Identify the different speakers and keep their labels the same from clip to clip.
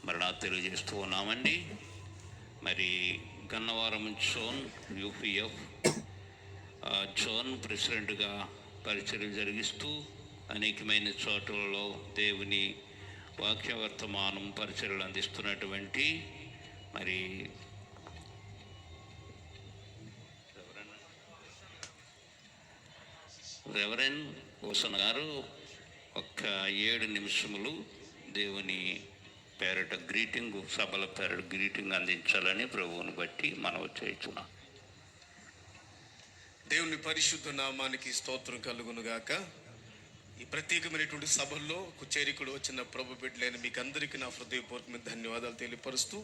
Speaker 1: మరలా తెలియజేస్తూ ఉన్నామండి. మరి గన్నవరం జోన్ యూపీఎఫ్ జోన్ ప్రెసిడెంట్గా పరిచర్యలు జరిగిస్తూ అనేకమైన చోట్లలో దేవుని వాక్యవర్తమానం పరిచర్యలు అందిస్తున్నటువంటి మరి రెవరెండ్ హుసేన్ గారు ఒక్క 7 నిమిషములు దేవుని పేరట సభల పేరట గ్రీటింగ్ అందించాలని ప్రభువుని బట్టి మనం చేస్తున్నాం.
Speaker 2: దేవుని పరిశుద్ధ నామానికి స్తోత్రం కలుగునుగాక. ఈ ప్రత్యేకమైనటువంటి సభల్లో చేరికలు వచ్చిన ప్రభు బిడ్డలైన మీకు అందరికీ నా హృదయపూర్వకమైన ధన్యవాదాలు తెలియపరుస్తూ,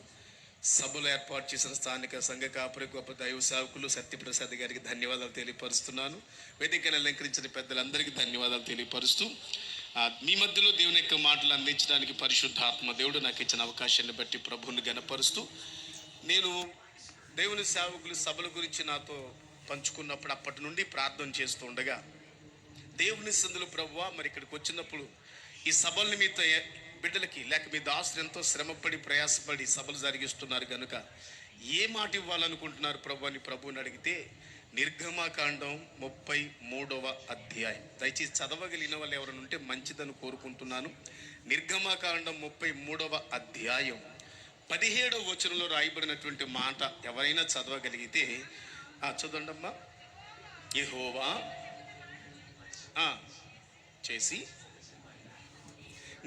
Speaker 2: సభలు ఏర్పాటు చేసిన స్థానిక సంఘ కాపరి గొప్ప దైవ సేవకులు సత్యప్రసాద్ గారికి ధన్యవాదాలు తెలియపరుస్తున్నాను. వేదికను అలంకరించిన పెద్దలందరికీ ధన్యవాదాలు తెలియపరుస్తూ, మీ మధ్యలో దేవుని యొక్క మాటలు అందించడానికి పరిశుద్ధాత్మ దేవుడు నాకు ఇచ్చిన అవకాశాన్ని బట్టి ప్రభువుని గణపరుస్తూ, నేను దేవుని సేవకులు సభల గురించి నాతో పంచుకున్నప్పుడు అప్పటి నుండి ప్రార్థన చేస్తూ ఉండగా, దేవుని సందులు ప్రభువా, మరి ఇక్కడికి వచ్చినప్పుడు ఈ సభల్ని మీతో బిడ్డలకి లేక మీ దాసులు ఎంతో శ్రమపడి ప్రయాసపడి సభలు జరిగిస్తున్నారు కనుక ఏ మాట ఇవ్వాలనుకుంటున్నారు ప్రభు అని ప్రభువుని అడిగితే, నిర్గమకాండం 33వ అధ్యాయం, దయచేసి చదవగలిగిన వాళ్ళు ఎవరైనా ఉంటే మంచిదని కోరుకుంటున్నాను. నిర్గమకాండం 33వ అధ్యాయం 17వ వచనంలో రాయబడినటువంటి మాట ఎవరైనా చదవగలిగితే చదవండమ్మా. యెహోవా చేసి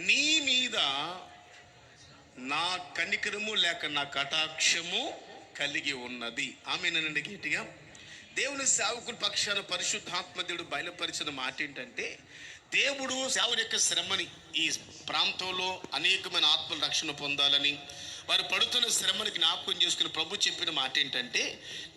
Speaker 2: నీ మీద నా కనికరము లేక నా కటాక్షము కలిగి ఉన్నది. ఆమేనండి గట్టిగా. దేవుని సేవకుల పక్షాన పరిశుద్ధాత్మ దేవుడు బయలుపరిచిన మాట ఏంటంటే, దేవుడు సేవకుని యొక్క శ్రమని ఈ ప్రాంతంలో అనేకమైన ఆత్మల రక్షణ పొందాలని, వారు పడుతున్న శ్రమని జ్ఞాపకం చేసుకుని ప్రభు చెప్పిన మాట ఏంటంటే,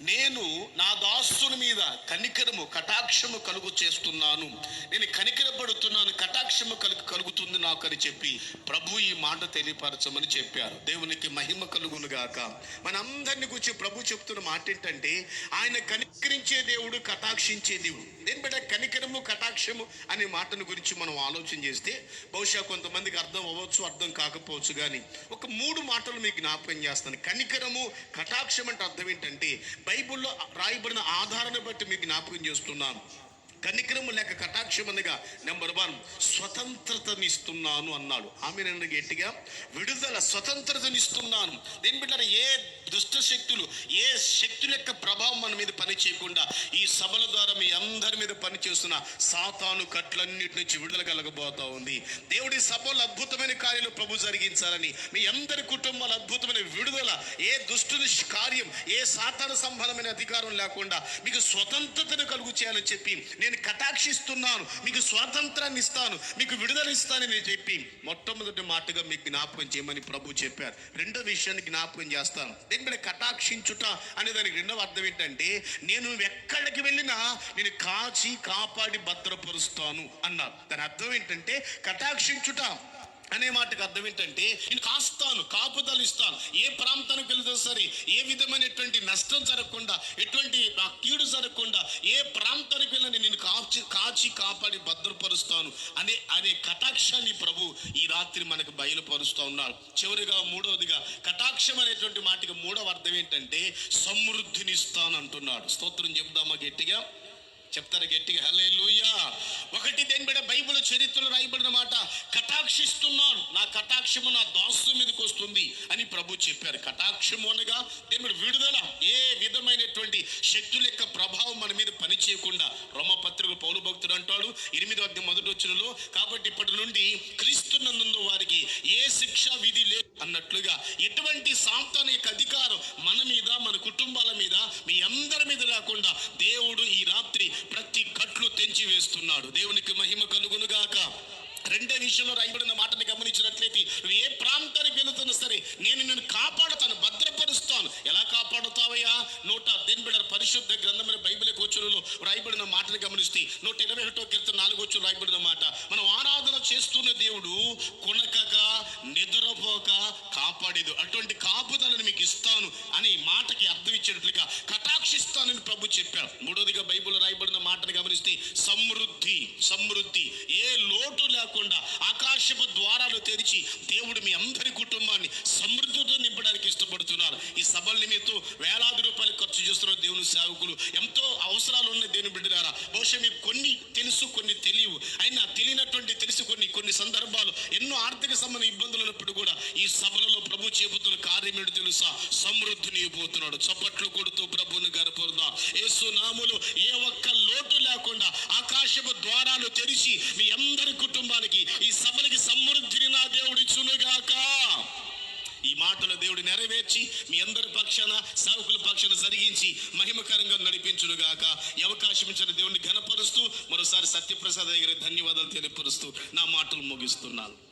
Speaker 2: నేను నా దాసుని మీద కనికరము కటాక్షము కలుగు చేస్తున్నాను, నేను కనికరపడుతున్నాను, కటాక్షము కలుగుతుంది నాకు అని చెప్పి ప్రభు ఈ మాట తెలియపరచమని చెప్పారు. దేవునికి మహిమ కలుగునుగాక. మనందరిని గురించి ప్రభు చెప్తున్న మాట ఏంటంటే, ఆయన కనికరించే దేవుడు, కటాక్షించే దేవుడు. దేని బిడ్డ కనికరము కటాక్షము అనే మాటను గురించి మనం ఆలోచన చేస్తే బహుశా కొంతమందికి అర్థం అవ్వచ్చు, అర్థం కాకపోవచ్చు. కానీ ఒక 3 మాటలు మీకు జ్ఞాపకం చేస్తాను. కనికరము కటాక్షం అంటే అర్థం ఏంటంటే, బైబిల్లో రాయబడిన ఆధారాన్ని బట్టి మీకు జ్ఞాపకం చేస్తున్నాను. కనికరము లేక కటాక్షం అనగా నెంబర్ 1 స్వతంత్రతనిస్తున్నాను అన్నాడు. ఆమె నన్ను గట్టిగా విడుదల, స్వతంత్రతనిస్తున్నాను. దేని బిడ్డ ఏ దుష్ట శక్తులు, ఏ శక్తుల యొక్క ప్రభావం మన మీద పని చేయకుండా ఈ సభల ద్వారా మీ అందరి మీద పనిచేస్తున్న సాతాను కట్లన్నిటి నుంచి విడుదల కలగబోతా ఉంది. దేవుడి సభలో అద్భుతమైన కార్యాలు ప్రభు జరిగించాలని, మీ అందరి కుటుంబాల అద్భుతమైన విడుదల, ఏ దుష్టుని కార్యం, ఏ సాతాను సంబంధమైన అధికారం లేకుండా మీకు స్వతంత్రతను కలుగు చేయాలని చెప్పి నేను కటాక్షిస్తున్నాను, మీకు స్వాతంత్రాన్ని ఇస్తాను, మీకు విడుదల ఇస్తానని చెప్పి మొట్టమొదటి మాటగా మీకు జ్ఞాపకం చేయమని ప్రభు చెప్పారు. రెండో విషయాన్ని జ్ఞాపకం చేస్తాను. దేని మీద కటాక్షించుట అనే దానికి రెండవ అర్థం ఏంటంటే, నేను ఎక్కడికి వెళ్ళినా నేను కాచి కాపాడి భద్రపరుస్తాను అన్నారు. దాని అర్థం ఏంటంటే, కటాక్షించుట అనే మాటకు అర్థం ఏంటంటే, నేను కాస్తాను, కాపుదలు ఇస్తాను. ఏ ప్రాంతానికి వెళ్తే సరే ఏ విధమైనటువంటి నష్టం జరగకుండా, ఎటువంటి కీడు జరగకుండా ఏ ప్రాంతానికి వెళ్ళినా నేను కాచి కాపాడి భద్రపరుస్తాను అనే కటాక్షాన్ని ప్రభు ఈ రాత్రి మనకు బయలుపరుస్తూ ఉన్నాడు. చివరిగా మూడవదిగా కటాక్షం అనేటువంటి మాటకి 3వ అర్థం ఏంటంటే, సమృద్ధిని ఇస్తాను అంటున్నాడు. స్తోత్రం చెప్దామా గట్టిగా? చెప్తారు గట్టిగా? హల్లెలూయా. ఒకటి దేని బిడ్డ బైబిల్ చరిత్రలో రాయబడిన మాట, కటాక్షిస్తున్నాను, నా కటాక్షము నా దాసు మీదకి వస్తుంది అని ప్రభు చెప్పారు. కటాక్షము అనగా దేని బిడ్డ విడుదల, ఏ విధమైనటువంటి శక్తుల యొక్క ప్రభావం మన మీద పని చేయకుండా. రోమపత్రిక పౌలు భక్తుడు అంటాడు 8వ అధ్యాయం 1వ వచనంలో, కాబట్టి ఇప్పటి నుండి క్రీస్తునందున్న వారికి ఏ శిక్షా విధి లేదు అన్నట్లుగా ఎటువంటి సాతాను యొక్క అధికారం మన మీద, మన కుటుంబాల మీద, మీ అందరి మీద లేకుండా దేవుడు ఈ రాత్రి ప్రతి కట్లు తెంచి వేస్తున్నాడు. దేవునికి మహిమ కలుగునుగాక. రెండో విషయంలో రాయబడిన మాటని గమనించినట్లయితే, నువ్వు ఏ ప్రాంతానికి వెళుతున్నా సరే నేను కాపాడుతాను, భద్రపరుస్తాను. ఎలా కాపాడుతావయ్యా? 108 పరిశుద్ధ గ్రంథమైన బైబిల్ వచనంలో రాయబడిన మాటని గమనిస్తే 121వ కీర్తన 4వ వచనంలో రాయబడిన మాట, మనం ఆరాధన చేస్తున్న దేవుడు కొనకక నిద్రపోక కాపాడేది. అటువంటి కాపుదలను మీకు ఇస్తాను అని మాటకి అర్థం ఇచ్చేటట్లుగా కటాక్షిస్తానని ప్రభు చెప్పాడు. మూడోదిగా బైబిల్ రాయబడిన మాటని గమనిస్తే సమృద్ధి, సమృద్ధి, ఏ లోటు లేకుండా ఆకాశపు ద్వారాలు తెరిచి దేవుడు మీ అందరి కుటుంబాన్ని సభల నిమిత్తం వేలాది రూపాయలు ఖర్చు చేస్తున్న దేవుని సేవకులు, ఎంతో అవసరాలు ఉన్న దేవుని బిడ్డలారా. బహుశా మీకు కొన్ని తెలుసు, కొన్ని తెలియవు. అయినా తెలియనటువంటి తెలిసి కొన్ని సందర్భాలు ఎన్నో ఆర్థిక సంబంధ ఇబ్బందులు ఉన్నప్పుడు కూడా ఈ సభలలో ప్రభు చెబుతున్న కార్యం ఏంటో తెలుసా? సమృద్ధిని ఇవ్వబోతున్నాడు. చప్పట్లు కొడుతూ ప్రభువుని గనపరుద్దాం. యేసు నామములో ఏ ఒక్క లోటు లేకుండా ఆకాశపు ద్వారాలు తెరిచి మీ అందరి కుటుంబానికి, ఈ సభలకి సమృద్ధిని నా దేవుడు ఇచ్చునుగాక. ఈ మాటలు దేవుడు నెరవేర్చి మీ అందరి పక్షాన, సేవకుల పక్షాన జరిగించి మహిమకరంగా నడిపించునుగాక. ఈ అవకాశం ఇచ్చిన దేవుడిని ఘనపరుస్తూ మరోసారి సత్యప్రసాద్ దగ్గర ధన్యవాదాలు తెలియపరుస్తూ నా మాటలు ముగిస్తున్నాను.